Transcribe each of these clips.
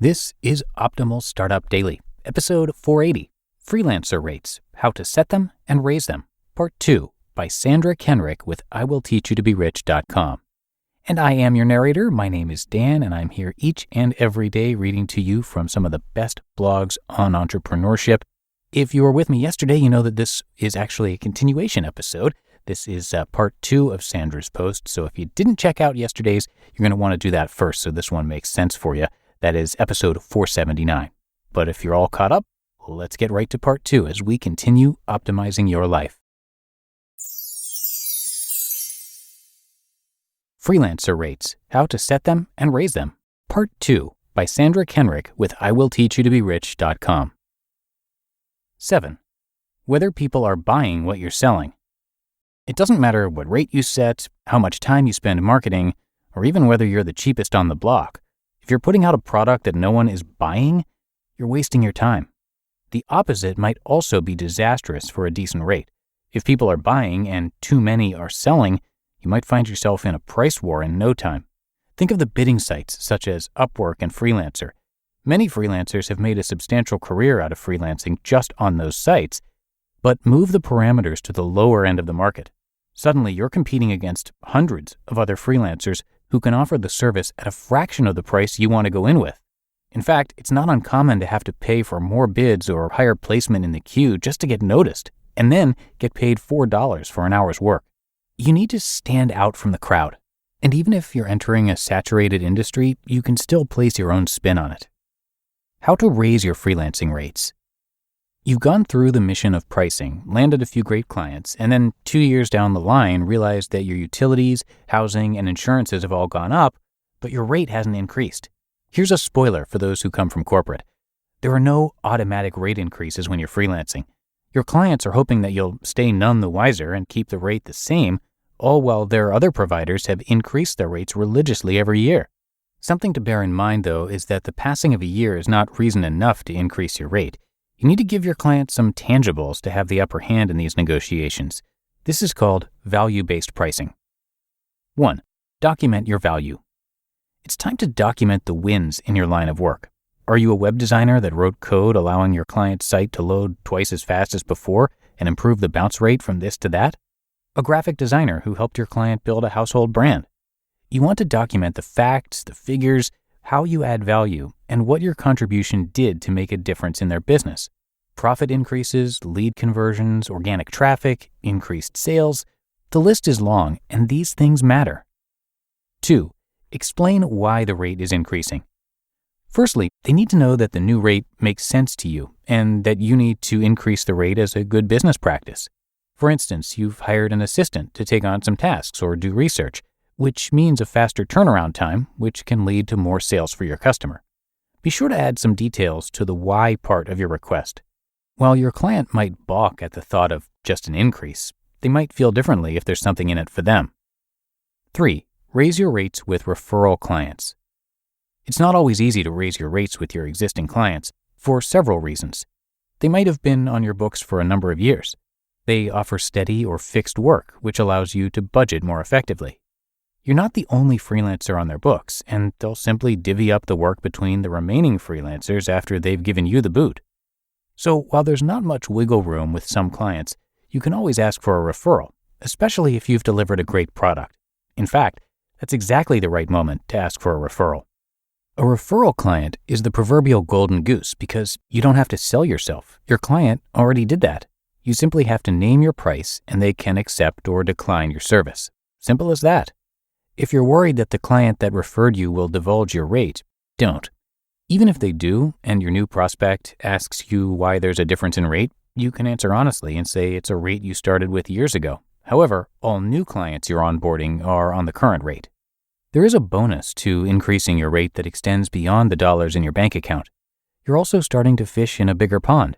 This is Optimal Startup Daily, episode 480, Freelancer Rates, How to Set Them and Raise Them, Part 2, by Sandra Kenrick with iwillteachyoutoberich.com. And I am your narrator. My name is Dan, and I'm here each and every day reading to you from some of the best blogs on entrepreneurship. If you were with me yesterday, you know that this is actually a continuation episode. This is part 2 of Sandra's post, so if you didn't check out yesterday's, you're going to want to do that first so this one makes sense for you. That is episode 479. But if you're all caught up, let's get right to part 2 as we continue optimizing your life. Freelancer Rates, How to Set Them and Raise Them, Part 2, by Sandra Kenrick with iwillteachyoutoberich.com. 7. Whether people are buying what you're selling. It doesn't matter what rate you set, how much time you spend marketing, or even whether you're the cheapest on the block. If you're putting out a product that no one is buying, you're wasting your time. The opposite might also be disastrous for a decent rate. If people are buying and too many are selling, you might find yourself in a price war in no time. Think of the bidding sites such as Upwork and Freelancer. Many freelancers have made a substantial career out of freelancing just on those sites, but move the parameters to the lower end of the market. Suddenly, you're competing against hundreds of other freelancers who can offer the service at a fraction of the price you want to go in with. In fact, it's not uncommon to have to pay for more bids or higher placement in the queue just to get noticed, and then get paid $4 for an hour's work. You need to stand out from the crowd. And even if you're entering a saturated industry, you can still place your own spin on it. How to raise your freelancing rates. You've gone through the mission of pricing, landed a few great clients, and then 2 years down the line realized that your utilities, housing, and insurances have all gone up, but your rate hasn't increased. Here's a spoiler for those who come from corporate. There are no automatic rate increases when you're freelancing. Your clients are hoping that you'll stay none the wiser and keep the rate the same, all while their other providers have increased their rates religiously every year. Something to bear in mind, though, is that the passing of a year is not reason enough to increase your rate. You need to give your client some tangibles to have the upper hand in these negotiations. This is called value-based pricing. 1. Document your value. It's time to document the wins in your line of work. Are you a web designer that wrote code allowing your client's site to load twice as fast as before and improve the bounce rate from this to that? A graphic designer who helped your client build a household brand. You want to document the facts, the figures, how you add value, and what your contribution did to make a difference in their business. Profit increases, lead conversions, organic traffic, increased sales. The list is long, and these things matter. 2. Explain why the rate is increasing. Firstly, they need to know that the new rate makes sense to you and that you need to increase the rate as a good business practice. For instance, you've hired an assistant to take on some tasks or do research, which means a faster turnaround time, which can lead to more sales for your customer. Be sure to add some details to the why part of your request. While your client might balk at the thought of just an increase, they might feel differently if there's something in it for them. 3. Raise your rates with referral clients. It's not always easy to raise your rates with your existing clients for several reasons. They might have been on your books for a number of years. They offer steady or fixed work, which allows you to budget more effectively. You're not the only freelancer on their books, and they'll simply divvy up the work between the remaining freelancers after they've given you the boot. So while there's not much wiggle room with some clients, you can always ask for a referral, especially if you've delivered a great product. In fact, that's exactly the right moment to ask for a referral. A referral client is the proverbial golden goose because you don't have to sell yourself. Your client already did that. You simply have to name your price and they can accept or decline your service. Simple as that. If you're worried that the client that referred you will divulge your rate, don't. Even if they do, and your new prospect asks you why there's a difference in rate, you can answer honestly and say it's a rate you started with years ago. However, all new clients you're onboarding are on the current rate. There is a bonus to increasing your rate that extends beyond the dollars in your bank account. You're also starting to fish in a bigger pond.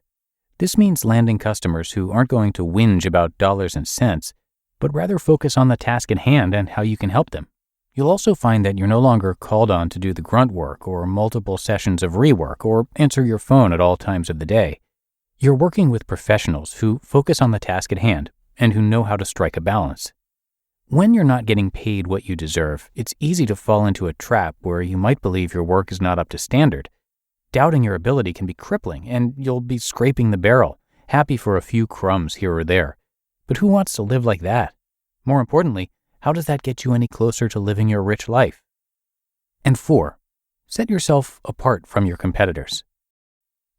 This means landing customers who aren't going to whinge about dollars and cents, but rather focus on the task at hand and how you can help them. You'll also find that you're no longer called on to do the grunt work or multiple sessions of rework or answer your phone at all times of the day. You're working with professionals who focus on the task at hand and who know how to strike a balance. When you're not getting paid what you deserve, it's easy to fall into a trap where you might believe your work is not up to standard, doubting your ability can be crippling, and you'll be scraping the barrel, happy for a few crumbs here or there. But who wants to live like that? More importantly, how does that get you any closer to living your rich life? And 4, set yourself apart from your competitors.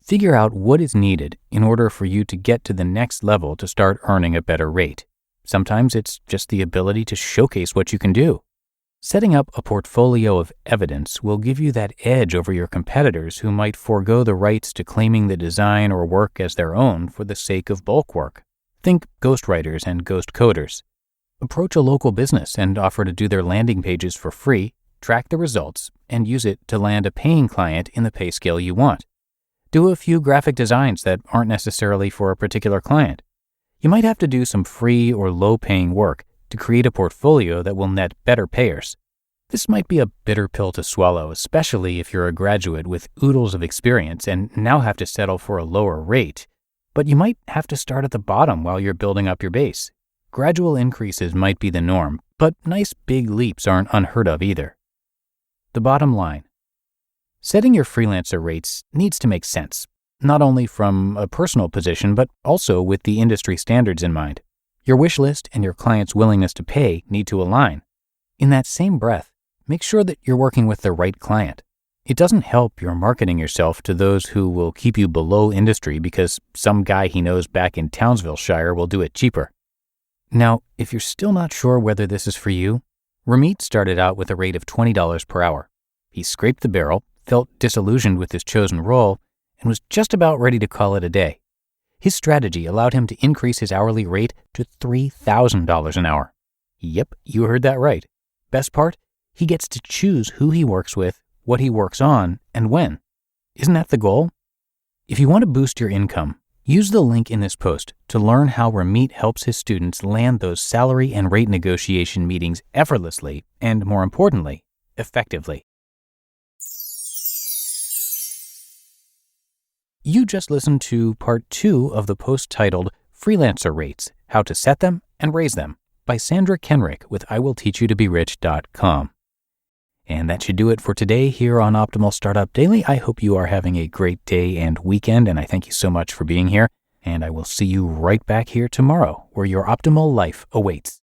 Figure out what is needed in order for you to get to the next level to start earning a better rate. Sometimes it's just the ability to showcase what you can do. Setting up a portfolio of evidence will give you that edge over your competitors who might forego the rights to claiming the design or work as their own for the sake of bulk work. Think ghostwriters and ghost coders. Approach a local business and offer to do their landing pages for free, track the results, and use it to land a paying client in the pay scale you want. Do a few graphic designs that aren't necessarily for a particular client. You might have to do some free or low-paying work to create a portfolio that will net better payers. This might be a bitter pill to swallow, especially if you're a graduate with oodles of experience and now have to settle for a lower rate. But you might have to start at the bottom while you're building up your base. Gradual increases might be the norm, but nice big leaps aren't unheard of either. The bottom line. Setting your freelancer rates needs to make sense, not only from a personal position, but also with the industry standards in mind. Your wish list and your client's willingness to pay need to align. In that same breath, make sure that you're working with the right client. It doesn't help you're marketing yourself to those who will keep you below industry because some guy he knows back in Townsville-shire will do it cheaper. Now, if you're still not sure whether this is for you, Ramit started out with a rate of $20 per hour. He scraped the barrel, felt disillusioned with his chosen role, and was just about ready to call it a day. His strategy allowed him to increase his hourly rate to $3,000 an hour. Yep, you heard that right. Best part? He gets to choose who he works with, what he works on, and when. Isn't that the goal? If you want to boost your income, use the link in this post to learn how Ramit helps his students land those salary and rate negotiation meetings effortlessly and, more importantly, effectively. You just listened to part 2 of the post titled Freelancer Rates, How to Set Them and Raise Them by Sandra Kenrick with IWillTeachYouToBeRich.com. And that should do it for today here on Optimal Startup Daily. I hope you are having a great day and weekend, and I thank you so much for being here. And I will see you right back here tomorrow where your optimal life awaits.